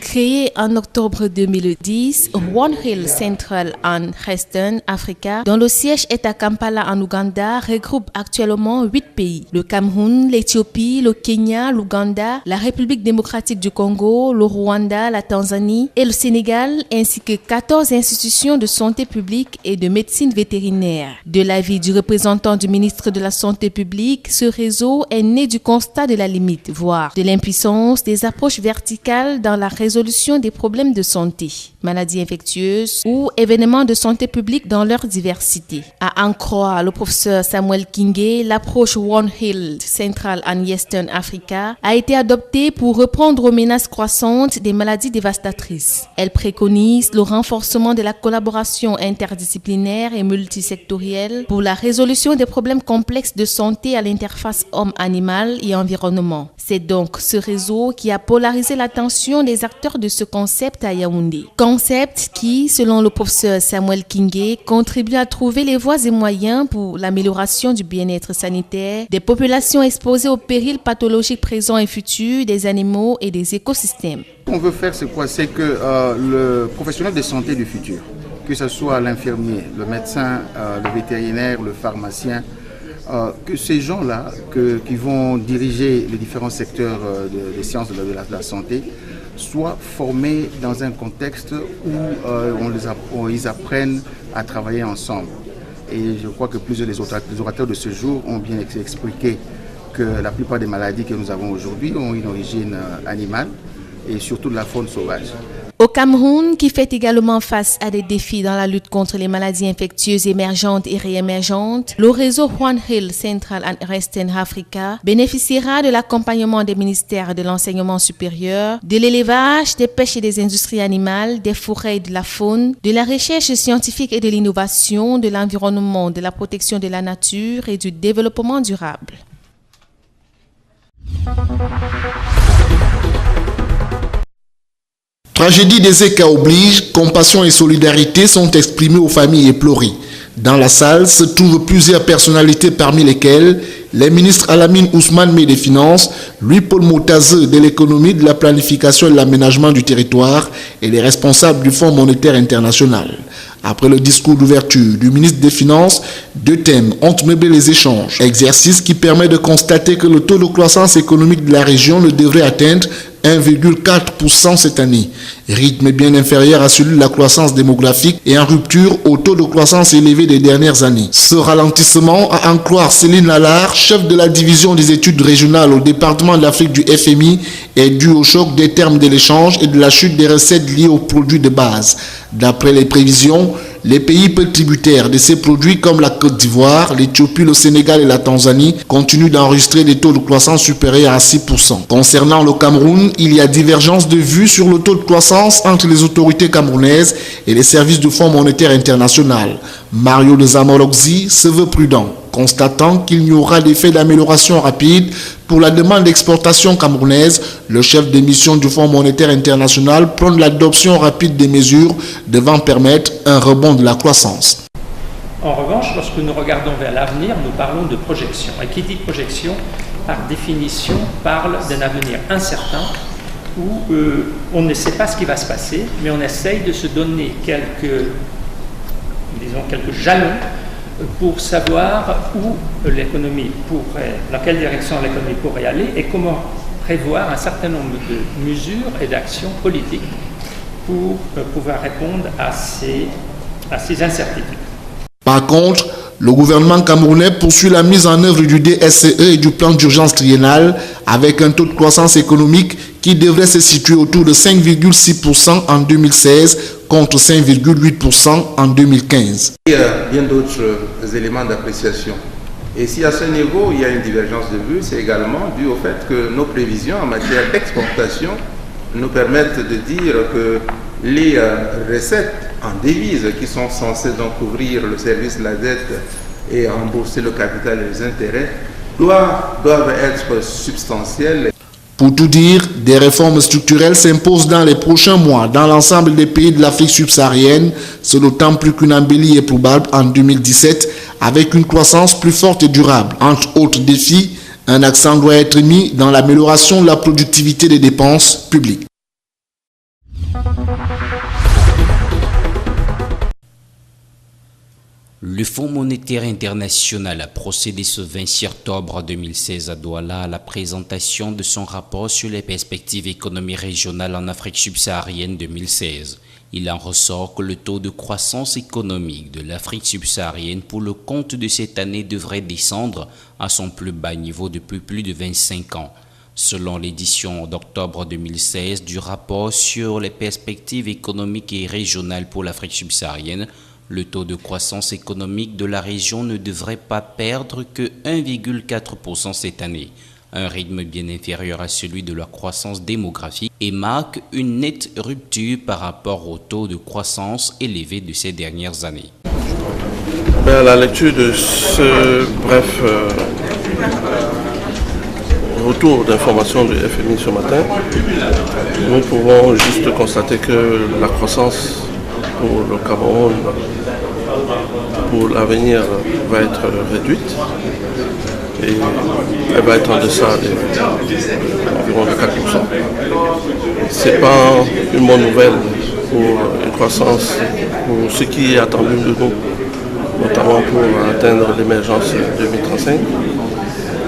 Créé en octobre 2010, One Hill Central and Eastern Africa, dont le siège est à Kampala en Ouganda, regroupe actuellement 8 pays. Le Cameroun, l'Éthiopie, le Kenya, l'Ouganda, la République démocratique du Congo, le Rwanda, la Tanzanie et le Sénégal, ainsi que 14 institutions de santé publique et de médecine vétérinaire. De l'avis du représentant du ministre de la Santé publique, ce réseau est né du constat de la limite, voire de l'impuissance des approches verticales dans la résolution des problèmes de santé, maladies infectieuses ou événements de santé publique dans leur diversité. À en croire le professeur Samuel Kingé, l'approche One Hill Central and Eastern Africa a été adoptée pour répondre aux menaces croissantes des maladies dévastatrices. Elle préconise le renforcement de la collaboration interdisciplinaire et multisectorielle pour la résolution des problèmes complexes de santé à l'interface homme-animal et environnement. C'est donc ce réseau qui a polarisé l'attention des acteurs de ce concept à Yaoundé. Concept qui, selon le professeur Samuel Kingé, contribue à trouver les voies et moyens pour l'amélioration du bien-être sanitaire des populations exposées aux périls pathologiques présents et futurs des animaux et des écosystèmes. Ce qu'on veut faire, c'est quoi? C'est que le professionnel de santé du futur, que ce soit l'infirmier, le médecin, le vétérinaire, le pharmacien, que ces gens-là qui vont diriger les différents secteurs des sciences de la santé soient formés dans un contexte où ils apprennent à travailler ensemble. Et je crois que plusieurs des orateurs de ce jour ont bien expliqué que la plupart des maladies que nous avons aujourd'hui ont une origine animale et surtout de la faune sauvage. Au Cameroun, qui fait également face à des défis dans la lutte contre les maladies infectieuses émergentes et réémergentes, le réseau One Hill Central and Eastern Africa bénéficiera de l'accompagnement des ministères de l'enseignement supérieur, de l'élevage, des pêches et des industries animales, des forêts et de la faune, de la recherche scientifique et de l'innovation, de l'environnement, de la protection de la nature et du développement durable. Tragédie des écarts oblige, compassion et solidarité sont exprimées aux familles éplorées. Dans la salle se trouvent plusieurs personnalités parmi lesquelles les ministres Alamine Ousmane des Finances, Louis-Paul Moutazeux de l'économie, de la planification et de l'aménagement du territoire et les responsables du Fonds monétaire international. Après le discours d'ouverture du ministre des Finances, 2 thèmes ont meublé les échanges. Exercice qui permet de constater que le taux de croissance économique de la région ne devrait atteindre 1,4% cette année, rythme bien inférieur à celui de la croissance démographique et en rupture au taux de croissance élevé des dernières années. Ce ralentissement, à en croire Céline Lalard, chef de la division des études régionales au département de l'Afrique du FMI, est dû au choc des termes de l'échange et de la chute des recettes liées aux produits de base. D'après les prévisions, les pays peu tributaires de ces produits comme la Côte d'Ivoire, l'Éthiopie, le Sénégal et la Tanzanie continuent d'enregistrer des taux de croissance supérieurs à 6%. Concernant le Cameroun, il y a divergence de vues sur le taux de croissance entre les autorités camerounaises et les services du Fonds monétaire international. Mario de Zamorogzi se veut prudent, constatant qu'il n'y aura d'effet d'amélioration rapide pour la demande d'exportation camerounaise. Le chef de mission du Fonds monétaire international prône l'adoption rapide des mesures devant permettre un rebond de la croissance. En revanche, lorsque nous regardons vers l'avenir, nous parlons de projection. Et qui dit projection, par définition, parle d'un avenir incertain où on ne sait pas ce qui va se passer, mais on essaye de se donner quelques jalons pour savoir où l'économie dans quelle direction l'économie pourrait aller et comment prévoir un certain nombre de mesures et d'actions politiques pour pouvoir répondre à ces incertitudes. Par contre, le gouvernement camerounais poursuit la mise en œuvre du DSCE et du plan d'urgence triennal avec un taux de croissance économique qui devrait se situer autour de 5,6% en 2016 contre 5,8% en 2015. Il y a bien d'autres éléments d'appréciation. Et si à ce niveau il y a une divergence de vue, c'est également dû au fait que nos prévisions en matière d'exportation nous permettent de dire que les recettes en devises qui sont censées donc couvrir le service de la dette et rembourser le capital et les intérêts doivent être substantielles. Pour tout dire, des réformes structurelles s'imposent dans les prochains mois dans l'ensemble des pays de l'Afrique subsaharienne, c'est d'autant plus qu'une embellie est probable en 2017 avec une croissance plus forte et durable. Entre autres défis, un accent doit être mis dans l'amélioration de la productivité des dépenses publiques. Le Fonds monétaire international a procédé ce 26 octobre 2016 à Douala à la présentation de son rapport sur les perspectives économiques régionales en Afrique subsaharienne 2016. Il en ressort que le taux de croissance économique de l'Afrique subsaharienne pour le compte de cette année devrait descendre à son plus bas niveau depuis plus de 25 ans. Selon l'édition d'octobre 2016 du rapport sur les perspectives économiques et régionales pour l'Afrique subsaharienne, le taux de croissance économique de la région ne devrait pas perdre que 1,4% cette année, un rythme bien inférieur à celui de la croissance démographique et marque une nette rupture par rapport au taux de croissance élevé de ces dernières années. À la lecture de ce bref retour d'information du FMI ce matin, nous pouvons juste constater que la croissance pour le Cameroun, pour l'avenir, va être réduite et elle va être en deçà d'environ 4%. Ce n'est pas une bonne nouvelle pour une croissance, pour ce qui est attendu de nous, notamment pour atteindre l'émergence 2035.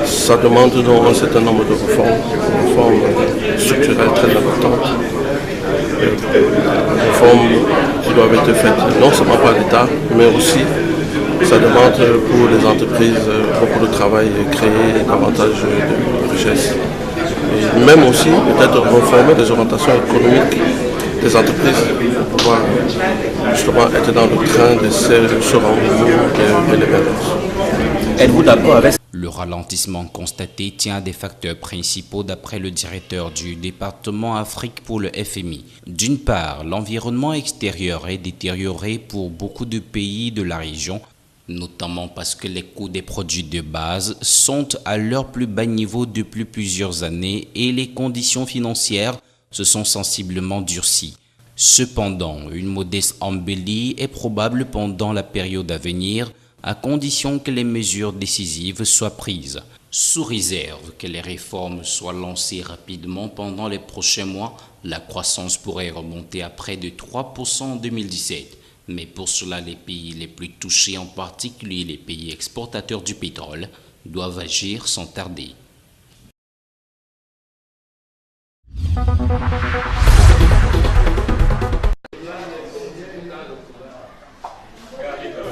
Ça demande donc un certain nombre de réformes structurelles très importantes. Réformes qui doivent être faites non seulement par l'État, mais aussi ça demande pour les entreprises beaucoup de travail créer davantage de richesses. Et même aussi peut-être reformer les orientations économiques des entreprises pour pouvoir justement être dans le train de ce rendez-vous de l'émergence. Êtes-vous d'accord avec le ralentissement constaté tient à des facteurs principaux d'après le directeur du département Afrique pour le FMI. D'une part, l'environnement extérieur est détérioré pour beaucoup de pays de la région, notamment parce que les coûts des produits de base sont à leur plus bas niveau depuis plusieurs années et les conditions financières se sont sensiblement durcies. Cependant, une modeste embellie est probable pendant la période à venir, à condition que les mesures décisives soient prises. Sous réserve que les réformes soient lancées rapidement pendant les prochains mois, la croissance pourrait remonter à près de 3% en 2017. Mais pour cela, les pays les plus touchés, en particulier les pays exportateurs du pétrole, doivent agir sans tarder.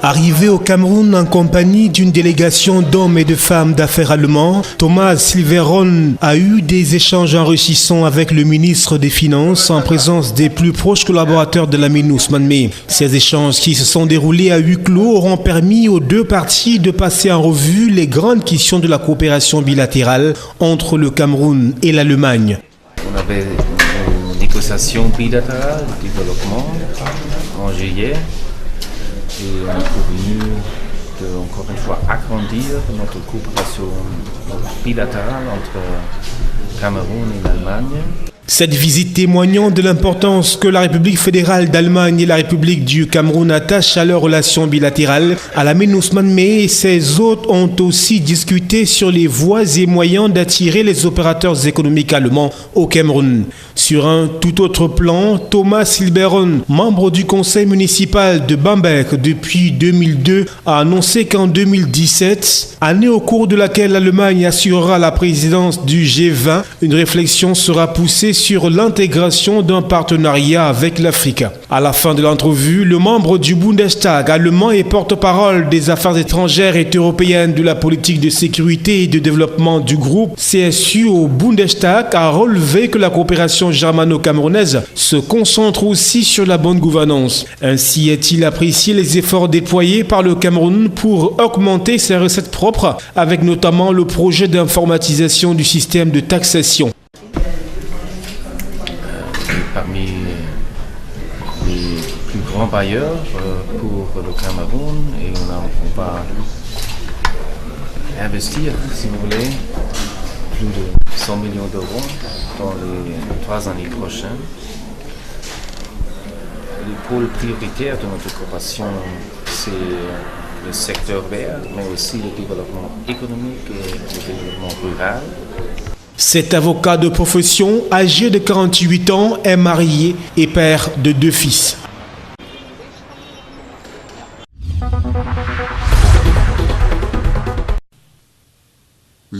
Arrivé au Cameroun en compagnie d'une délégation d'hommes et de femmes d'affaires allemands, Thomas Silveron a eu des échanges enrichissants avec le ministre des Finances en présence des plus proches collaborateurs de la mine Ousmane Mey. Ces échanges qui se sont déroulés à huis clos auront permis aux deux parties de passer en revue les grandes questions de la coopération bilatérale entre le Cameroun et l'Allemagne. On avait une négociation bilatérale de développement en juillet. Et on est convenu de, encore une fois, agrandir notre coopération bilatérale entre Cameroun et l'Allemagne. Cette visite témoignant de l'importance que la République fédérale d'Allemagne et la République du Cameroun attachent à leurs relations bilatérales, Alamine Ousmane Mey et ses hôtes ont aussi discuté sur les voies et moyens d'attirer les opérateurs économiques allemands au Cameroun. Sur un tout autre plan, Thomas Silberon, membre du conseil municipal de Bamberg depuis 2002, a annoncé qu'en 2017, année au cours de laquelle l'Allemagne assurera la présidence du G20, une réflexion sera poussée sur l'intégration d'un partenariat avec l'Afrique. À la fin de l'entrevue, le membre du Bundestag allemand et porte-parole des affaires étrangères et européennes de la politique de sécurité et de développement du groupe CSU au Bundestag a relevé que la coopération germano-camerounaise se concentre aussi sur la bonne gouvernance. Ainsi est-il apprécié les efforts déployés par le Cameroun pour augmenter ses recettes propres, avec notamment le projet d'informatisation du système de taxation. Parmi les plus grands bailleurs pour le Cameroun, et on va investir, si vous voulez, plus de 100 millions d'euros dans les 3 années prochaines. Le pôle prioritaire de notre coopération, c'est le secteur vert, mais aussi le développement économique et le développement rural. Cet avocat de profession, âgé de 48 ans, est marié et père de 2 fils.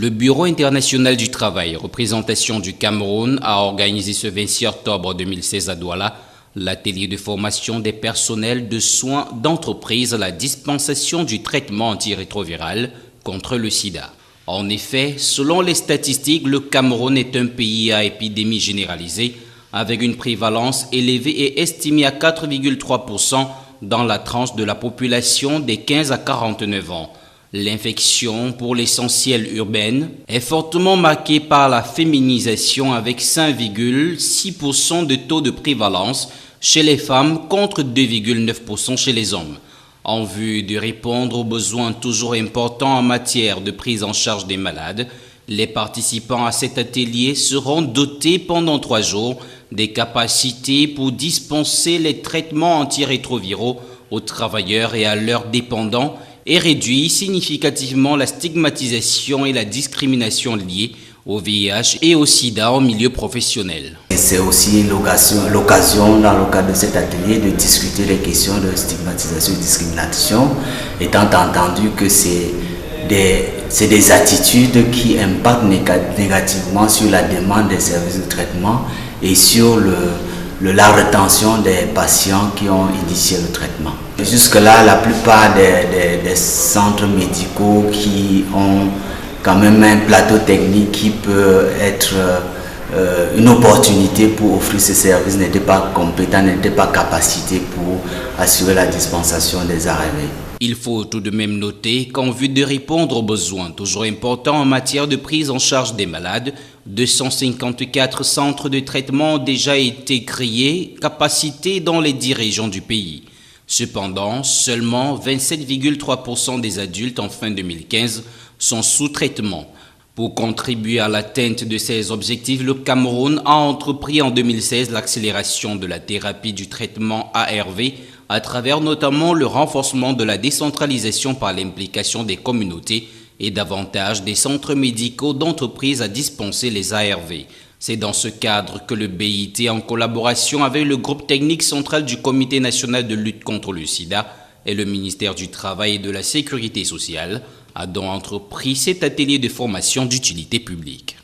Le Bureau international du travail, représentation du Cameroun, a organisé ce 26 octobre 2016 à Douala l'atelier de formation des personnels de soins d'entreprise à la dispensation du traitement antirétroviral contre le sida. En effet, selon les statistiques, le Cameroun est un pays à épidémie généralisée avec une prévalence élevée et estimée à 4,3% dans la tranche de la population des 15 à 49 ans. L'infection, pour l'essentiel urbaine, est fortement marquée par la féminisation avec 5,6% de taux de prévalence chez les femmes contre 2,9% chez les hommes. En vue de répondre aux besoins toujours importants en matière de prise en charge des malades, les participants à cet atelier seront dotés pendant 3 jours des capacités pour dispenser les traitements antirétroviraux aux travailleurs et à leurs dépendants et réduit significativement la stigmatisation et la discrimination liées au VIH et au sida en milieu professionnel. C'est aussi l'occasion dans le cadre de cet atelier de discuter les questions de stigmatisation et discrimination, étant entendu que c'est des attitudes qui impactent négativement sur la demande des services de traitement et sur la rétention des patients qui ont initié le traitement. Jusque-là, la plupart des centres médicaux qui ont quand même un plateau technique qui peut être une opportunité pour offrir ces services n'étaient pas compétents, n'étaient pas capacités pour assurer la dispensation des ARV. Il faut tout de même noter qu'en vue de répondre aux besoins toujours importants en matière de prise en charge des malades, 254 centres de traitement ont déjà été créés, capacités dans les 10 régions du pays. Cependant, seulement 27,3% des adultes en fin 2015 sont sous traitement. Pour contribuer à l'atteinte de ces objectifs, le Cameroun a entrepris en 2016 l'accélération de la thérapie du traitement ARV à travers notamment le renforcement de la décentralisation par l'implication des communautés et davantage des centres médicaux d'entreprise à dispenser les ARV. C'est dans ce cadre que le BIT, en collaboration avec le groupe technique central du Comité national de lutte contre le sida et le ministère du Travail et de la Sécurité sociale, a donc entrepris cet atelier de formation d'utilité publique.